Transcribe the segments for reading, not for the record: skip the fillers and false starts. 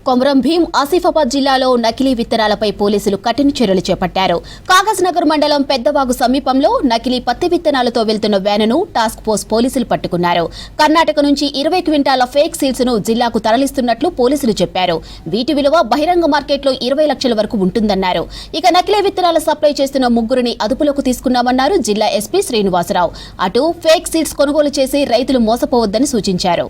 కొమరం భీం ఆసిఫాబాద్ జిల్లాలో నకిలీ విత్తనాలపై పోలీసులు కఠిన చర్యలు చేపట్టారు. కాగజ్ నగర్ మండలం పెద్దవాగు సమీపంలో నకిలీ పత్తి విత్తనాలతో వెళ్తున్న వ్యానును టాస్క్ ఫోర్స్ పోలీసులు పట్టుకున్నారు. కర్ణాటక నుంచి 20 క్వింటాల ఫేక్ సీడ్స్ ను జిల్లాకు తరలిస్తున్నట్లు పోలీసులు చెప్పారు. వీటి విలువ బహిరంగ మార్కెట్లో 20 లక్షల వరకు ఉంటుందన్నారు. ఇక నకిలీ విత్తనాలు సప్లై చేస్తున్న ముగ్గురిని అదుపులోకి తీసుకున్నామన్నారు జిల్లా ఎస్పీ శ్రీనివాసరావు. అటు ఫేక్ సీడ్స్ కొనుగోలు చేసి రైతులు మోసపోవద్దని సూచించారు.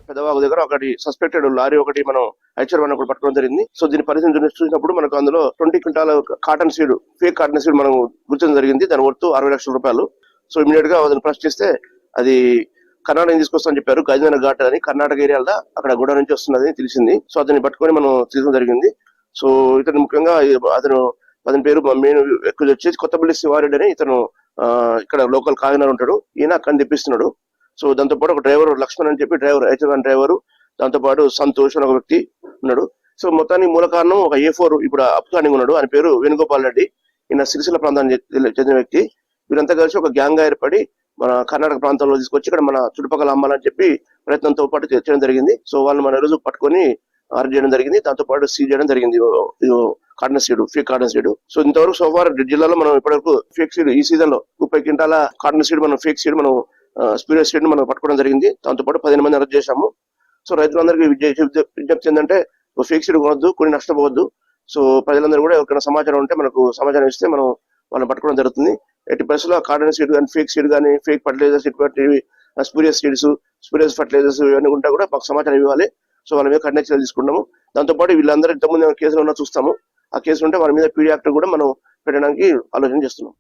పెద్దవాగు దగ్గర ఒకటి సస్పెక్టెడ్ లారీ ఒకటి మనం హెచ్చర్ వన్ ఒకటి పట్టుకోవడం జరిగింది. సో దీని పరిస్థితి చూసినప్పుడు మనకు అందులో 20 క్వింటాల cotton seed, fake cotton seed మనం గుర్తించడం జరిగింది. దాని వర్త్ 60 లక్షల రూపాయలు. సో ఇమీడియట్ గా అతను ప్రశ్న చేస్తే అది కర్ణాటక తీసుకొస్తామని చెప్పారు. గజనగర్ ఘాట్ అని కర్ణాటక ఏరియాలో అక్కడ గూడ నుంచి వస్తున్నది తెలిసింది. సో అతన్ని పట్టుకొని మనం తీసుకోవడం జరిగింది. సో ఇతను ముఖ్యంగా అతని పేరు మెయిన్ ఎక్కువ వచ్చేసి కొత్తపల్లి శివారెడ్డి అని ఇతను ఇక్కడ లోకల్ కాకినాడ ఉంటాడు. ఈయన అక్కడ తెప్పిస్తున్నాడు. సో దాంతో పాటు ఒక డ్రైవర్ లక్ష్మణ్ అని చెప్పి హెచ్ఆర్ డ్రైవర్, దాంతో పాటు సంతోష్ అని ఒక వ్యక్తి ఉన్నాడు. సో మొత్తానికి మూల కారణం ఒక A4 ఇప్పుడు అప్లానింగ్ ఉన్నాడు. ఆయన పేరు వేణుగోపాల్ రెడ్డి. ఈయన సిరిసిల్ల ప్రాంతానికి చెందిన వ్యక్తి. వీరంతా కలిసి ఒక గ్యాంగ్ గా ఏర్పడి మన కర్ణాటక ప్రాంతంలో తీసుకొచ్చి ఇక్కడ మన చుట్టుపక్కల అమ్మాలని చెప్పి ప్రయత్నంతో పాటు చేయడం జరిగింది. సో వాళ్ళు మన రోజు పట్టుకొని అరెస్ట్ చేయడం జరిగింది. దాంతో పాటు సీజ్ చేయడం జరిగింది cotton seed, fake cotton seed. So ఇంతవరకు సోఫార్ జిల్లాలో మనం ఇప్పటివరకు ఫేక్ సీడ్ ఈ సీజన్ లో 30 క్వింటాల కాటన్ సీడ్ మనం ఫేక్ సీడ్ మనం స్పీరియస్ సీడ్ మనం పట్టుకోవడం జరిగింది. దాంతో పాటు 15 మంది అరెస్ట్ చేశాము. సో రైతులందరికీ విజ్ఞప్తి ఏంటంటే ఫేక్ సీడ్ కొనొద్దు, కొన్ని నష్టపోవద్దు. సో ప్రజలందరూ కూడా ఎవరికైనా సమాచారం ఉంటే మనకు సమాచారం ఇస్తే మనం వాళ్ళని పట్టుకోవడం జరుగుతుంది. ఎట్టి పరిస్థితుల్లో కాటన్ సీడ్ కానీ, ఫేక్ సీడ్ కానీ, fake fertilisers, spurious seeds, spurious fertilisers ఇవన్నీ ఉంటా కూడా మాకు సమాచారం ఇవ్వాలి. సో వాళ్ళ మీద కఠిన చర్యలు తీసుకుంటాము. దాంతో పాటు వీళ్ళందరూ ఇంతకుముందు కేసులు ఉన్నా చూస్తాము. ఆ కేసులు ఉంటే వాళ్ళ మీద పీడీ యాక్ట్ కూడా మనం పెట్టడానికి ఆలోచన చేస్తున్నాం.